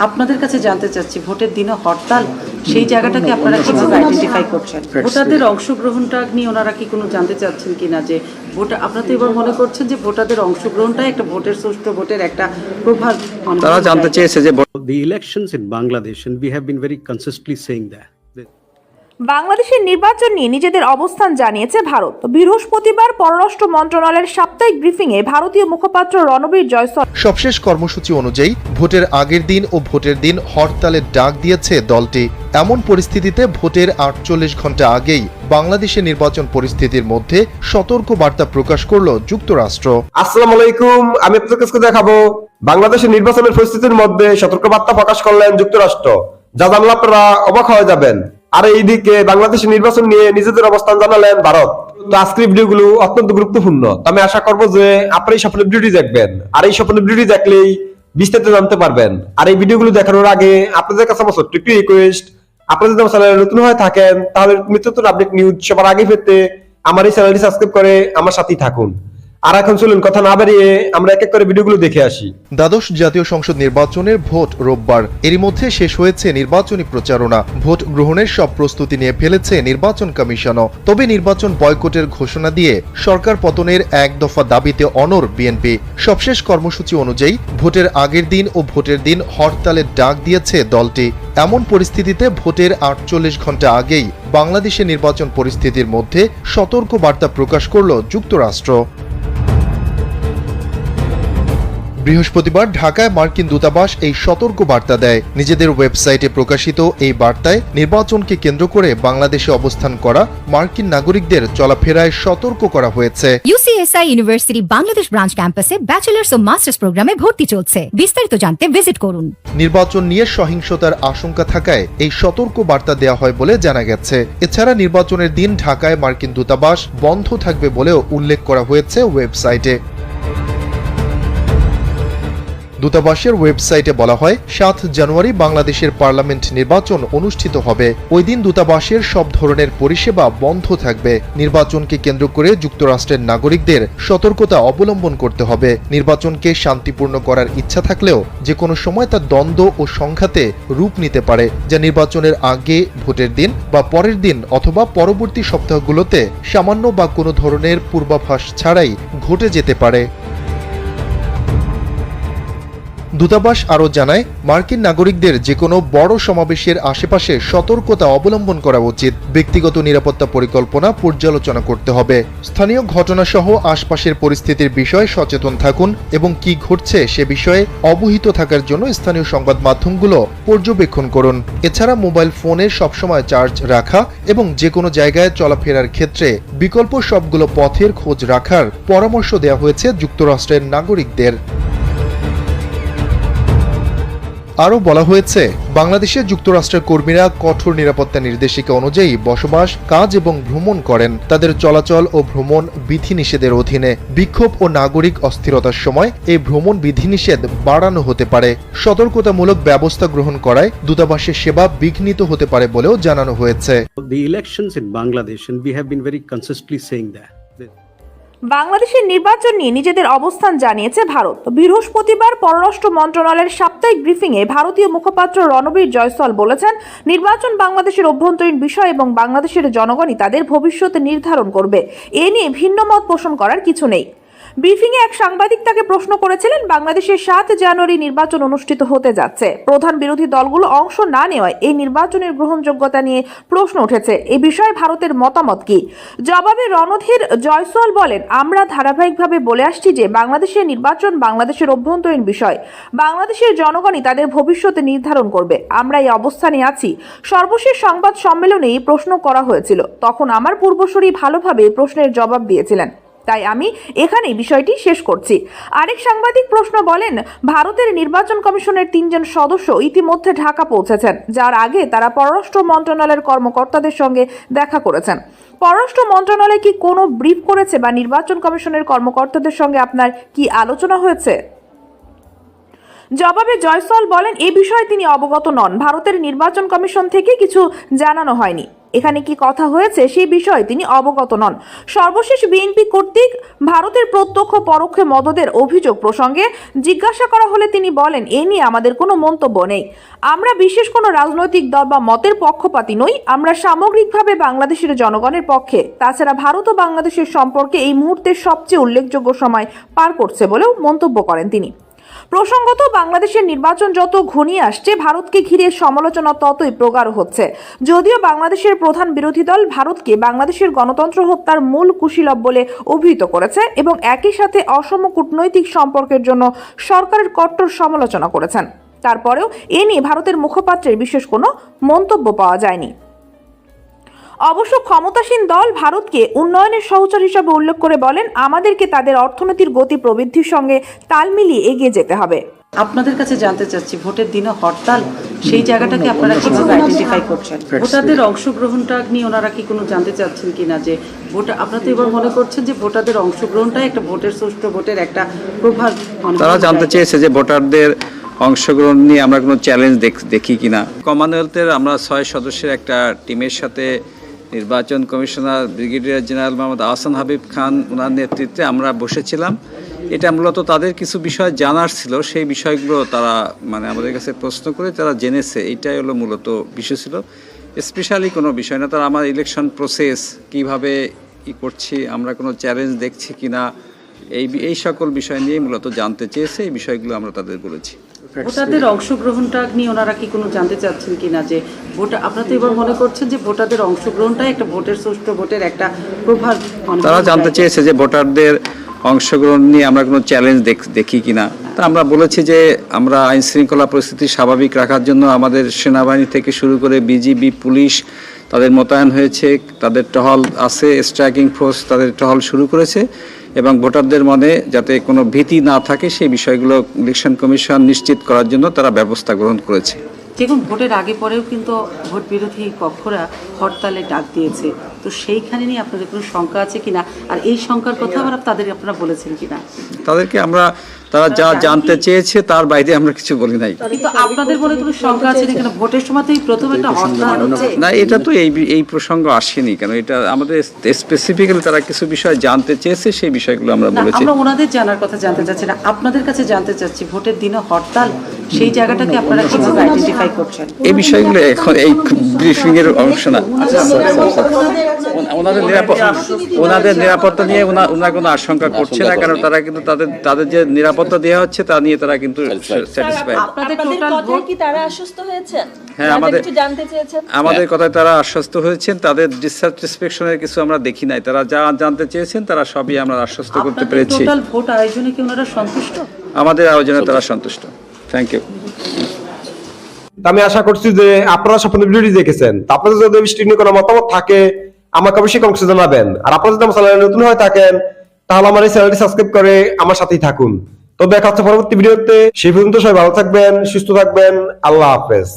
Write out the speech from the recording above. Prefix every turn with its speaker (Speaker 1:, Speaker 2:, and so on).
Speaker 1: আপনাদের কাছে জানতে চাচ্ছি, ভোটের দিনে হরতাল, সেই জায়গাটাকে আপনারা কিভাবে আইডেন্টিফাই করছেন? ভোটারদের অংশগ্রহণটা নিয়ে ওনারা কি কোনো জানতে চাচ্ছেন কিনা, যে ভোটার, আপনারা তো এবার মনে করছেন যে ভোটারদের অংশগ্রহণটাই একটা ভোটের সুষ্ঠু ভোটের একটা প্রভাব,
Speaker 2: তারা জানতে চেয়েছে যে
Speaker 3: The elections in Bangladesh, and we have been very consistently saying that.
Speaker 4: বাংলাদেশের নির্বাচন নিয়ে নিজেদের অবস্থান জানিয়েছে ভারত। বৃহস্পতিবার পররাষ্ট্র মন্ত্রণালয়ের সাপ্তাহিক ব্রিফিংয়ে ভারতীয় মুখপাত্র রণবীর জয়সওয়াল
Speaker 5: সবশেষ কর্মসূচি অনুযায়ী ভোটের আগের দিন ও ভোটের দিন হরতালের ডাক দিয়েছে দলটি। এমন পরিস্থিতিতে ভোটের ৪৮ ঘন্টা আগেই বাংলাদেশের নির্বাচন পরিস্থিতির মধ্যে সতর্ক বার্তা প্রকাশ করল যুক্তরাষ্ট্র।
Speaker 2: আসসালামু আলাইকুম, আমি আপনাদের কাছে দেখাবো বাংলাদেশের নির্বাচনের পরিস্থিতির মধ্যে সতর্ক বার্তা প্রকাশ করলেন যুক্তরাষ্ট্র, যা জানলে আপনারা অবাক হয়ে যাবেন। আর এইদিকে বাংলাদেশের নির্বাচন নিয়ে নিজেদের অবস্থান জানালেন ভারত। তো আজকের ভিডিওগুলো অত্যন্ত গুরুত্বপূর্ণ। আমি আশা করবো যে আপনারা এই সকল ভিডিওটি দেখবেন, আর এই সকল ভিডিওটি দেখলেই বিস্তারিত জানতে পারবেন। আর এই ভিডিওগুলো দেখানোর আগে আপনাদের কাছে আমার ছোট্ট একটি রিকোয়েস্ট, আপনারা যদি আমার চ্যানেলে নতুন হয়ে থাকেন তাহলে নিত্য নতুন আপডেট নিউজ সবার আগে পেতে আমার এই চ্যানেলটি সাবস্ক্রাইব করে আমার সাথেই থাকুন। আর এখন চলুন কথা না বাড়িয়ে আমরা এক এক করে ভিডিওগুলো দেখে আসি।
Speaker 5: দ্বাদশ জাতীয় সংসদ নির্বাচনের ভোট রোববার। এরই মধ্যে শেষ হয়েছে নির্বাচনী প্রচারণা। ভোট গ্রহণের সব প্রস্তুতি নিয়ে ফেলেছে নির্বাচন কমিশনও। তবে নির্বাচন বয়কটের ঘোষণা দিয়ে সরকার পতনের এক দফা দাবিতে অনড় বিএনপি। সবশেষ কর্মসূচি অনুযায়ী ভোটের আগের দিন ও ভোটের দিন হরতালের ডাক দিয়েছে দলটি। এমন পরিস্থিতিতে ভোটের ৪৮ ঘন্টা আগেই বাংলাদেশের নির্বাচন পরিস্থিতির মধ্যে সতর্ক বার্তা প্রকাশ করল যুক্তরাষ্ট্র। বৃহস্পতিবার ঢাকায় মার্কিন দূতাবাস এই সতর্ক বার্তা দেয়। নিজেদের ওয়েবসাইটে প্রকাশিত এই বার্তায় নির্বাচনকে কেন্দ্র করে বাংলাদেশে অবস্থান করা মার্কিন নাগরিকদের চলাফেরায় সতর্ক করা হয়েছে।
Speaker 6: UCSI ইউনিভার্সিটি বাংলাদেশ ব্রাঞ্চ ক্যাম্পাসে ব্যাচেলার্স ও মাস্টার্স প্রোগ্রামে ভর্তি চলছে। বিস্তারিত জানতে ভিজিট করুন।
Speaker 5: নির্বাচন নিয়ে সহিংসতার আশঙ্কা থাকায় এই সতর্ক বার্তা দেওয়া হয় বলে জানা গেছে। এছাড়া নির্বাচনের দিন ঢাকায় মার্কিন দূতাবাস বন্ধ থাকবে বলেও উল্লেখ করা হয়েছে ওয়েবসাইটে। দূতাবাসের ওয়েবসাইটে বলা হয়, ৭ জানুয়ারি বাংলাদেশের পার্লামেন্ট নির্বাচন অনুষ্ঠিত হবে। ওই দিন দূতাবাসের সব ধরনের পরিষেবা বন্ধ থাকবে। নির্বাচনকে কেন্দ্র করে যুক্তরাষ্ট্রের নাগরিকদের সতর্কতা অবলম্বন করতে হবে। নির্বাচনকে শান্তিপূর্ণ করার ইচ্ছা থাকলেও যে কোনো সময় তা দ্বন্দ্ব ও সংঘাতে রূপ নিতে পারে, যা নির্বাচনের আগে, ভোটের দিন বা পরের দিন অথবা পরবর্তী সপ্তাহগুলোতে সামান্য বা কোনো ধরনের পূর্বাভাস ছাড়াই ঘটে যেতে পারে। দূতাবাস আরও জানায়, মার্কিন নাগরিকদের যে কোনো বড় সমাবেশের আশেপাশে সতর্কতা অবলম্বন করা উচিত। ব্যক্তিগত নিরাপত্তা পরিকল্পনা পর্যালোচনা করতে হবে। স্থানীয় ঘটনাসহ আশপাশের পরিস্থিতির বিষয়ে সচেতন থাকুন এবং কি ঘটছে সে বিষয়ে অবহিত থাকার জন্য স্থানীয় সংবাদ মাধ্যমগুলো পর্যবেক্ষণ করুন। এছাড়া মোবাইল ফোনে সবসময় চার্জ রাখা এবং যে কোনো জায়গায় চলাফেরার ক্ষেত্রে বিকল্প সবগুলো পথের খোঁজ রাখার পরামর্শ দেওয়া হয়েছে যুক্তরাষ্ট্রের নাগরিকদের। আরও বলা হয়েছে, বাংলাদেশে যুক্তরাষ্ট্রের কর্মীরা কঠোর নিরাপত্তা নির্দেশিকা অনুযায়ী বসবাস, কাজ এবং ভ্রমণ করেন। তাদের চলাচল ও ভ্রমণ বিধিনিষেধের অধীনে। বিক্ষোভ ও নাগরিক অস্থিরতার সময় এই ভ্রমণ বিধিনিষেধ বাড়ানো হতে পারে। সতর্কতামূলক ব্যবস্থা গ্রহণ করায় দূতাবাসের সেবা বিঘ্নিত হতে পারে বলেও জানানো হয়েছে।
Speaker 3: The elections in Bangladesh, and we have been very consistently saying that.
Speaker 4: বাংলাদেশের নির্বাচন নিয়ে নিজেদের অবস্থান জানিয়েছে ভারত। বৃহস্পতিবার পররাষ্ট্র মন্ত্রণালয়ের সাপ্তাহিক ব্রিফিংয়ে ভারতীয় মুখপাত্র রণবীর জয়সওয়াল বলেছেন, নির্বাচন বাংলাদেশের অভ্যন্তরীণ বিষয় এবং বাংলাদেশের জনগণই তাদের ভবিষ্যৎ নির্ধারণ করবে। এ নিয়ে ভিন্ন মত পোষণ করার কিছু নেই। ব্রিফিংয়ে এক সাংবাদিক তাকে প্রশ্ন করেছিলেন, বাংলাদেশে ৭ জানুয়ারি নির্বাচন অনুষ্ঠিত হতে যাচ্ছে। প্রধান বিরোধী দলগুলো অংশ না নেওয়ায় এই নির্বাচনের গ্রহণযোগ্যতা নিয়ে প্রশ্ন উঠেছে। এ বিষয়ে ভারতের মতামত কি? জবাবে রণধীর জয়সওয়াল বলেন, আমরা ধারাবাহিকভাবে বলে আসছি যে বাংলাদেশের নির্বাচন বাংলাদেশের অভ্যন্তরীণ বিষয়। বাংলাদেশের জনগণই তাদের ভবিষ্যৎ নির্ধারণ করবে। আমরা এই অবস্থানে আছি। সর্বশেষ সংবাদ সম্মেলনে এই প্রশ্ন করা হয়েছিল। তখন আমার পূর্বসূরি ভালোভাবে প্রশ্নের জবাব দিয়েছিলেন। তাই আমি এখানেই বিষয়টি শেষ করছি। আরেক সাংবাদিক প্রশ্ন বলেন, ভারতের নির্বাচন কমিশনের ৩ জন সদস্য ইতিমধ্যে ঢাকা পৌঁছেছেন, যার আগে তারা পররাষ্ট্র মন্ত্রণালয়ের কর্মকর্তাদের সঙ্গে দেখা করেছেন। পররাষ্ট্র মন্ত্রণালয় কি কোনো ব্রিফ করেছে বা নির্বাচন কমিশনের কর্মকর্তাদের সঙ্গে আপনার কি আলোচনা হয়েছে? জবাবে জয়সওয়াল বলেন এ বিষয়ে তিনি অবগত নন। ভারতের নির্বাচন কমিশন থেকে কিছু জানানো হয়নি। এখানে কি কথা হয়েছে সেই বিষয়ে তিনি অবগত নন। সর্বশেষ বিএনপি কর্তৃক ভারতের প্রত্যক্ষ পরোক্ষ মদদের অভিযোগ প্রসঙ্গে জিজ্ঞাসা করা হলে তিনি বলেন এ নিয়ে আমাদের কোনো মন্তব্য নেই। আমরা বিশেষ কোনো রাজনৈতিক দল বা মতের পক্ষপাতী নই। আমরা সামগ্রিকভাবে বাংলাদেশের জনগণের পক্ষে। তাছাড়া ভারত ও বাংলাদেশের সম্পর্কে এই মুহূর্তে সবচেয়ে উল্লেখযোগ্য সময় পার করছে বলেও মন্তব্য করেন তিনি। প্রসঙ্গত বাংলাদেশের নির্বাচন যত ঘনিয়ে আসছে ভারতকে ঘিরে সমালোচনা ততই প্রগাঢ় হচ্ছে। যদিও বাংলাদেশের প্রধান বিরোধী দল ভারতকে বাংলাদেশের গণতন্ত্র হত্যার মূল কুশীলব বলে অভিহিত করেছে এবং একই সাথে অসম কূটনৈতিক সম্পর্কের জন্য সরকারের কট্টর সমালোচনা করেছেন, তারপরেও এ নিয়ে ভারতের মুখপাত্রের বিশেষ কোনো মন্তব্য পাওয়া যায়নি। অবশ্য ক্ষমতাসীন দল ভারতকে উন্নয়নের সহচর হিসাবে উল্লেখ করে বলেন আমাদেরকে তাদের অর্থনীতির গতি প্রবৃদ্ধির সঙ্গে তাল মিলিয়ে এগিয়ে যেতে হবে।
Speaker 1: আপনাদের কাছে জানতে চাচ্ছি, ভোটের দিনে হরতাল, সেই জায়গাটাকে আপনারা কিভাবে আইডেন্টিফাই করছেন? ভোটারদের অংশগ্রহণটা নিয়ে ওনারা কি কোনো জানতে চাচ্ছেন কিনা যে ভোটার, আপনারা তো এবার মনে করছেন যে ভোটারদের অংশগ্রহণটাই একটা ভোটের সুষ্ঠু ভোটের একটা প্রভাব।
Speaker 7: তারা জানতে চেয়েছে যে ভোটারদের অংশগ্রহণ নিয়ে আমরা কোনো চ্যালেঞ্জ দেখি কিনা। কমনওয়েলথের আমরা 6 সদস্যের একটা টিমের সাথে নির্বাচন commissioner brigadier general Mohammad Ahsan Habib Khan ওনার নেতৃত্বে আমরা বসেছিলাম। এটা মূলত তাদের কিছু বিষয় জানার ছিল, সেই বিষয়গুলো তারা আমাদের কাছে প্রশ্ন করে তারা জেনেছে। এইটাই হলো মূলত বিষয় ছিল, স্পেশালি কোনো বিষয় না। তারা আমার ইলেকশন প্রসেস কীভাবে করছি, আমরা কোনো চ্যালেঞ্জ দেখছি কিনা, এই সকল বিষয় নিয়ে মূলত জানতে চেয়েছে। এই বিষয়গুলো আমরা তাদের বলেছি।
Speaker 1: ভোটারদের অংশগ্রহণটা নিয়ে ওনারা কি কোনো জানতে চাচ্ছেন কিনা যে ভোটার, আপনারা তো এবার মনে করছেন যে ভোটারদের অংশগ্রহণটাই একটা ভোটের সুষ্ঠু ভোটের একটা প্রভাব।
Speaker 7: তারা জানতে চেয়েছে যে ভোটারদের অংশগ্রহণ নিয়ে আমরা কোনো চ্যালেঞ্জ দেখি কিনা। তা আমরা বলেছি যে আমরা আইন শৃঙ্খলা পরিস্থিতি স্বাভাবিক রাখার জন্য আমাদের সেনাবাহিনী থেকে শুরু করে বিজিবি, পুলিশ তাদের মোতায়েন হয়েছে, তাদের টহল আছে, স্ট্রাইকিং ফোর্স তাদের টহল শুরু করেছে এবং ভোটারদের মনে যাতে কোনো ভীতি না থাকে সেই বিষয়গুলো ইলেকশন কমিশন নিশ্চিত করার জন্য তারা ব্যবস্থা গ্রহণ করেছে।
Speaker 1: দেখুন, ভোটের আগে পরেও কিন্তু ভোট বিরোধী পক্ষরা হরতালে ডাক দিয়েছে, তো সেইখানে নিয়ে আপনাদের কোনো শঙ্কা আছে কিনা, আর এই শঙ্কার কথা আবার আপনারা বলেছেন কিনা?
Speaker 7: তাদেরকে তারা যা জানতে চেয়েছে তার বাইরে আমরা কিছু বলি নাই।
Speaker 1: কিন্তু আপনাদের মনে কোনো শঙ্কা আছে না কেন? ভোটের সময় তো প্রথম একটা হরতাল হচ্ছে
Speaker 7: না, এটা তো এই প্রসঙ্গ আসেনি কেন? এটা আমাদের স্পেসিফিক্যালি তারা কিছু বিষয় জানতে চেয়েছে, সেই বিষয়গুলো আমরা বলেছি।
Speaker 1: আমরা ওনাদের জানার কথা জানতে চাচ্ছি না, আপনাদের কাছে জানতে চাচ্ছি, ভোটের দিনে হরতাল, সেই জায়গাটাকে আপনারা কিভাবে আইডেন্টিফাই করছেন?
Speaker 7: এই বিষয়গুলো এখন এই ব্রিফিং এর অংশ না। ওনাদের নিরাপত্তা নিয়ে ওনারা কোনো আশঙ্কা করছে না, কারণ তারা কিন্তু তাদের যে নিরাপত্তা দেওয়া হচ্ছে তা নিয়ে তারা কিন্তু স্যাটিসফাইড।
Speaker 1: আপনাদের টোটাল ভোট কি তারা
Speaker 8: আশ্বস্ত হয়েছেন?
Speaker 7: হ্যাঁ, আমাদের কথায় তারা আশ্বস্ত হয়েছেন। তাদের ডিসস্যাটিসফ্যাকশনের কিছু আমরা দেখি নাই। তারা যা জানতে চেয়েছেন তারা সবই আমরা আশ্বস্ত করতে পেরেছি।
Speaker 1: টোটাল ভোট আয়োজনে কি ওনারা সন্তুষ্ট?
Speaker 7: আমাদের আয়োজনে তারা সন্তুষ্ট। Thank you.
Speaker 2: আমি আশা করছি যে আপনারা সম্পূর্ণ ভিডিওটি দেখেছেন। তা আপনাদের যদি বিষয়টি নিয়ে কোনো মতামত থাকে আমাকে অবশ্যই কমেন্টে জানাবেন। আর আপনারা যদি আমার চ্যানেলে নতুন হয়ে থাকেন তাহলে আমার এই চ্যানেলটি সাবস্ক্রাইব করে আমার সাথেই থাকুন। তো দেখা হচ্ছে পরবর্তী ভিডিওতে। সেই পর্যন্ত সবাই ভালো থাকবেন, সুস্থ থাকবেন। আল্লাহ হাফেজ।